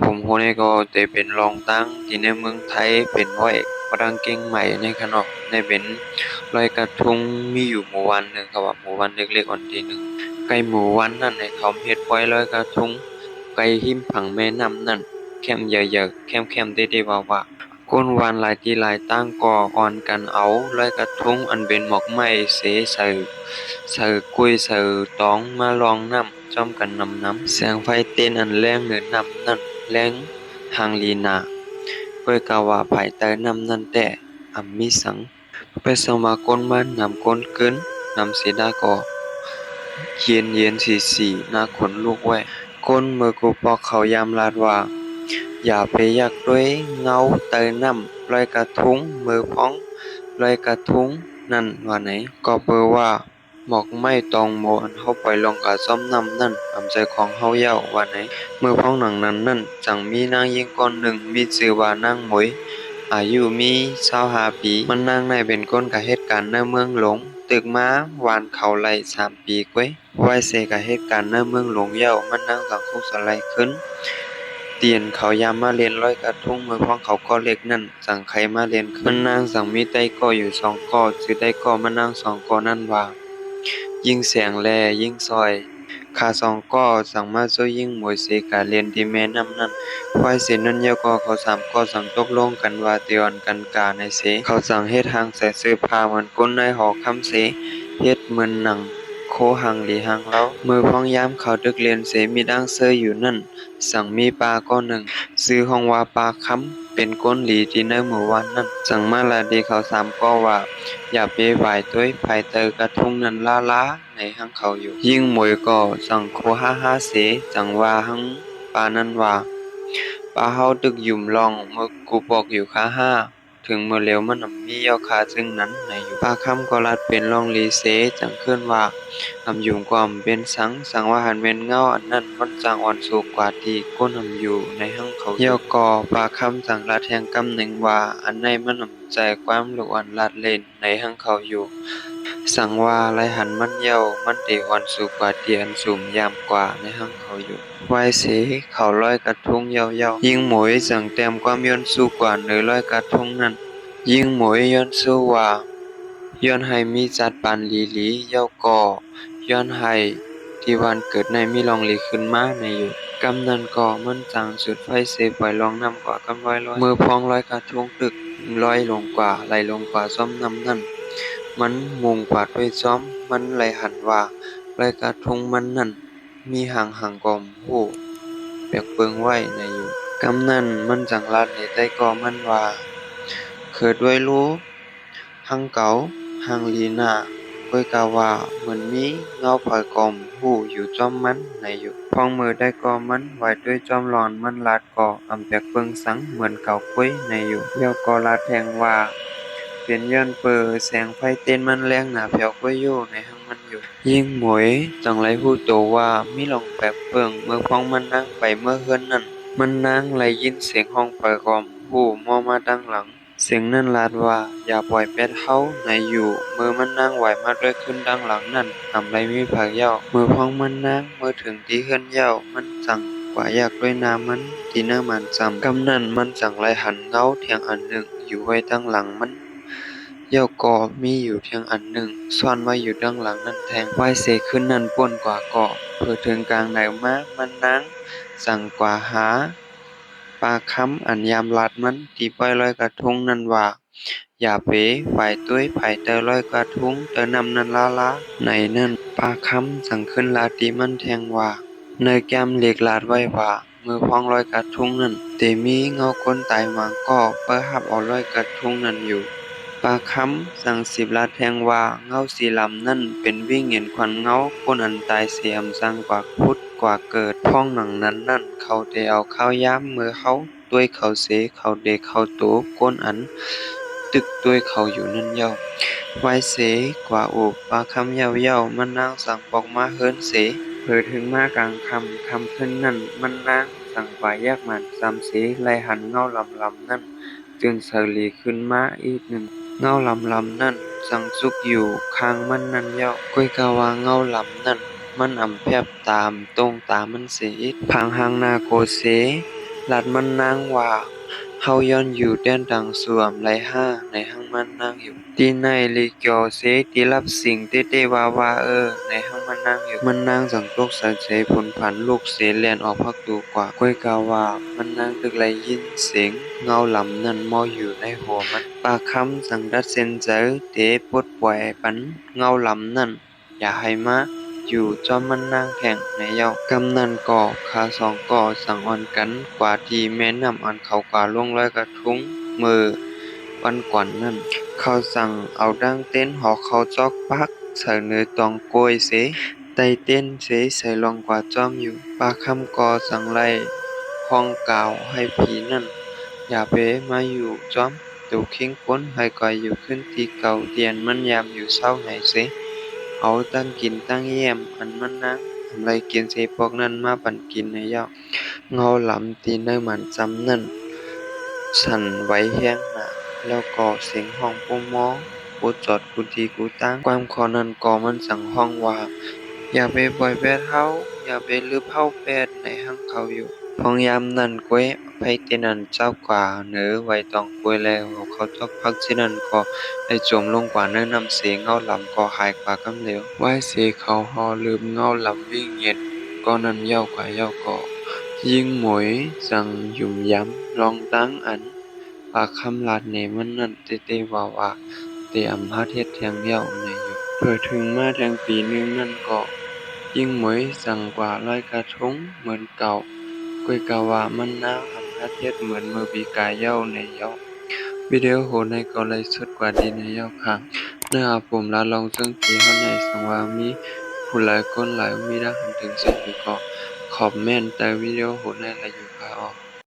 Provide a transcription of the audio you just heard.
ผมคนนี้ก็ได้เป็นรองตั้งที่ในเมืองไทยเป็นพระเอกฝรั่งเก่งใหม่ในคณะในเป็นลอยกระทงมีอยู่หมู่วันหนึ่งครับว่าหมู่วันเล็กๆวันที่หนึ่งใกล้หมู่วันนั่นให้เขาเฮ็ดปล่อยลอยกระทงไกลหิมผังแม่น้ำนั่นแคมเยอะๆแคมได้ว่าก้นวันหลายที่หลายตั้งก่ออ่อนกันเอาลอยกระทงอันเป็นหมอกไม้เสใส่กุยใส่ตองมาลองน้ำจ้อมกันน้ำแสงไฟเต้นอันแรงเหนือน้ำนั่นแรงหางลีนาก้อยกาว่าภายใต้น้ำนั่นแต่มีสังไปสมาก้นบ้านนำก้นเกินนำเสดาก่อเย็นสีหน้าขนลุกไว้ก้นเมื่อกูปอกเขายามลาดว่าอย่าไปอยากด้วยเงาเตยน้ำลอยกระทุงมือพ้องลอยกระทุงนั่นว่าไหนก็เปอว่าหมอกไม้ตองโมอันเข้าไปลงกะซ้อมนำนั่นอำใจของเฮาเย้าว่าไหนมือพ้องหนังนั้นนั่นจังมีนางหญิงคนหนึ่งมีชื่อว่านางหมวยอายุมี25 ปีมันนางในเป็นก้นกะเหตุการณ์ในเมืองหลงตึกม้าวานเขาไล่3 ปีกว้ยไว้เสกะเหตุการณ์ในเมืองหลงเย้ามันนางสังคุกสไลขึ้น เตียนเขายามมาเรียนร้อยกระทงเมืองพ้องเขาก็เล็กนั่นสังใครมาเรียนขึ้นมันนางสังมีไต้ก่ออยู่2 ก่อชื่อไต้ก่อมันนาง2 ก่อนั่นว่ายิ่งแสงแลยิ่งซอยข้า2 ก่อสั่งมาช่วยยิ่งหมวยเสกาเรียนที่แม่น้ำนั่นฝ่ายเสนั่นเยาก็เขา3 ก่อสั่งตกลงกันว่าเตียนกันกาในเสเขาสั่งเฮ็ดทางใส่เสื้อผ้าเหมือนก้นในหอคำเสเฮ็ดเหมือนหนังโคหังหลีหังเล้ามือพ้องยามเขาดึกเรียนเสมีดังเซยอยู่นั่น สั่งมีปลาก้อนหนึ่งซื้อห้องว่าปลาค้ำเป็นก้นหลีที่ในหมู่วันนั้นสั่งมาลาดีเขา3 ก็ว่าอย่าไปไหวด้วยภายเตอกระทุงนั้นล้าในห้างเขาอยู่ยิ่งหมวยก็สั่งโคห้าเสจังว่าหังปลานั้นว่าปลาเฮาตึกหยุ่มลองเมื่อกูบอกอยู่ค่าห้าถึงเมื่อเร็วมันมีเย้าคาซึ่งนั้นในอยู่ปลาค้ำก็ลัดเป็นลองลีเสจังเคลื่อนว่า อยู่กอมเป็นสังว่าหันเป็นเงาอันนั้นมันจางอ่อนสูงกว่าที่ก้นอยู่ในห้องเขาเหี่ยวกอปลาคำสังลาแทงกำหนึ่งว่าอันในมันใจความหลกอันลาดเล่นในห้องเขาอยู่สังว่าไรหันมันเหี่ยวมันเตอ่อนสูงกว่าเตียนสูงยามกว่าในห้องเขาอยู่ไว้เสเขาลอยกระทงเยาๆยิ่งหมวยสังเต็มความย้อนสู้กว่าเนื้อลอยกระทงนั้นยิ่งหมวยย้อนสู้ว่าย้อนให้มีจัดปานลีเย้าก่อ ย้อนให้ที่วันเกิดในมีลองหลีขึ้นมาในอยู่กำนันก่อมันจังสุดไฟเสปล่อยลองนำกว่ากำร้อยมือพองร้อยกระทงตึกร้อยลงกว่าไหลลงกว่าซ้อมนำนั่นมันมุงกว่าด้วยซ้อมมันไหลหันว่าร้อยกระทงมันนั่นมีห่างกอมผู้เปียกเปิงไว้ในอยู่กำนันมันจังลัดในใต้กอมันว่าเกิดด้วยรู้หังเก๋าหังลีนา ก้อยกาว่าเหมือนมีเงาผอยกอมหูอยู่จอมมันในอยู่พองมือได้กอมันไว้ด้วยจอมหลอนมันลาดก่ออำแปกเปิงสังเหมือนเก่ากุ้ยในอยู่เยากอลาดแทงว่าเป็นย้อนเปอแสงไฟเต้นมันแรงหนาแผ่วกุ้ยอยู่ในห้างมันอยู่ยิ่งหมวยจังไรผู้โตว่ามีลองแปกเปิงเมื่อพองมันนั่งไปเมื่อเฮือนนั่นมันนั่งไรยินเสียงห้องผอยกอมหูมอมาดังหลัง เสียงนั่นลาดว่าอย่าปล่อยเป็ดเฮาในอยู่มือมันนั่งไหวมาด้วยขึ้นดังหลังนั่นทำไรมีผักเหย้ามือพองมันนั่งมือถึงที่เฮือนเหย้ามันจังกว่าอยากด้วยน้ำมันที่เนื้อมันจำกำนั่นมันจังไรหันเงาเทียงอันหนึ่งอยู่ไว้ตั้งหลังมันเหย้าก็มีอยู่เทียงอันหนึ่งซ่อนไว้อยู่ดังหลังนั่นแทงไหวเสขึ้นนั่นป่วนกว่าเกาะเพื่อถึงกลางไหนมามันนั่งสั่งกว่าหา ปลาค้ำอันยามลัดมันตีปล่อยลอยกระทงนั่นว่าอย่าเป๋ฝ่ายตุ้ยไผ่เตอลอยกระทงเตอนำนันลาในนั่นปลาค้ำสั่งขึ้นลาตีมันแทงว่าเนยแก้มเหล็กลาดไว้ว่ามือพองลอยกระทงนั่นเตมีเงาคนตายหวังก็เปิ้หับเอาลอยกระทงนั่นอยู่ปลาค้ำสั่ง10 ลาดแทงว่าเงาสีลำนั่นเป็นวิ่งเห็นควันเงาคนอันตายเสียมสั่งกว่าพุทธ กว่าเกิดพ้องหนังนั้นนั่นเขาได้เอาข้าวย้ำมือเขาด้วยเขาเสเขาเดเขาโตก้นอันตึกด้วยเขาอยู่นั่นเย้าไว้เสกว่าโอบปลาคำเย้ามันนางสั่งปอกมาเฮิรนเสเผอถึงมากลางคำขึ้นนั่นมันนางสั่งป่าแยกมันเสไลหันเงาลำนั่นจึงเสลีขึ้นมาอีกหนึ่งเงาลำนั่นสั่งซุกอยู่ข้างมันนั่นเย้าก้อยกาวาเงาลำนั่น มันอำแพบตามตรงตามมันเสียพังหางนาโกเส ลัดมันนางว่าเฮาย้อนอยู่แดนดังสวมไรห้าในห้างมันนางอยู่ตีในลีเกียวเสตีรับสิ่งเต้เต้วาวาในห้างมันนางอยู่มันนางสังตกสะใจผลผันลูกเสแล่นออกพักตูกว่าก้อยกาว่ามันนางตึกไรยินเสียงเงาลำนั่นมออยู่ในหัวมันปากคำสังดัดเซนเจอเตปลดปล่อยปันเงาลำนั่นอย่าให้มาอยู่จอมมันนางแข่งในเย้ากำนันก่อขาสองก่อสั่งอ่อนกันกว่าที่แม่นำอ่อนเขากว่าลงร้อยกระทุงมือวันก่อนนั่นเขาสั่งเอาดังเต้นหอเขาจอกปักเสนอตองโกยเสไตเต้นเสใส่ลองกว่าจอมอยู่ปากคำก่อสั่งไล่ห้องกล่าวให้ผีนั่นอย่าไปมาอยู่จอมตูเข่งป้นให้ก่อยอยู่ขึ้นที่เก่าเตียนมันยามอยู่เศร้าไหนเส เอาตั้งกินตั้งแย้มอันมันนะทำไรกินสิพวกนั้นมาปั่นกินให้ยอกเงาหลำตีเนื้อมันจำนั่นสั่นไหวแห้งหนาแล้วก็เสียงห้องปูหมอกูจอดกูทีกูตั้งความขอนั้นก็มันสั่งห้องว่าอย่าไปปล่อยแปดเฮาอย่าไปลืบเฮาแปดในห้างเขาอยู่พองยามนั่นกวยไผเตนันเจ้ากว่าเหนือไว้ตองกวยแล้วเขาจอกพักที่นั่นก็ ได้จมลงกว่าเนื้อนำเสียเงาลำก็หายกว่ากำเหลวไหว้เสียเขาหอลืมเงาลำวิ่งเย็ดก็นั้นเย้ากว่าเย้าก็ยิงหมวยสั่งหยุ่มย้ำลองตั้งอันปากคำลาดเนมันนั่นเตเตว่าว่าเตอำพาเทศแทงเย้าในอยู่เพื่อถึงมาแทงปีนึงนั่นก็ยิงหมวยสั่งกว่าร้อยกระทงเหมือนเก่าก้อยกาว่ามันน้าอำพาเทศเหมือนเมื่อปีกายเย้าในเย้า วิดีโอโหในก็เลยสุดกว่าดีในยาวค่ะเนื้อหาผมละลองซึ่งที่ข้างในสังว่ามีผู้หลายคนหลายมีได้หันถึงสิ่งที่ก็ขอบแม่นแต่วิดีโอโหในละอยู่ค่ะ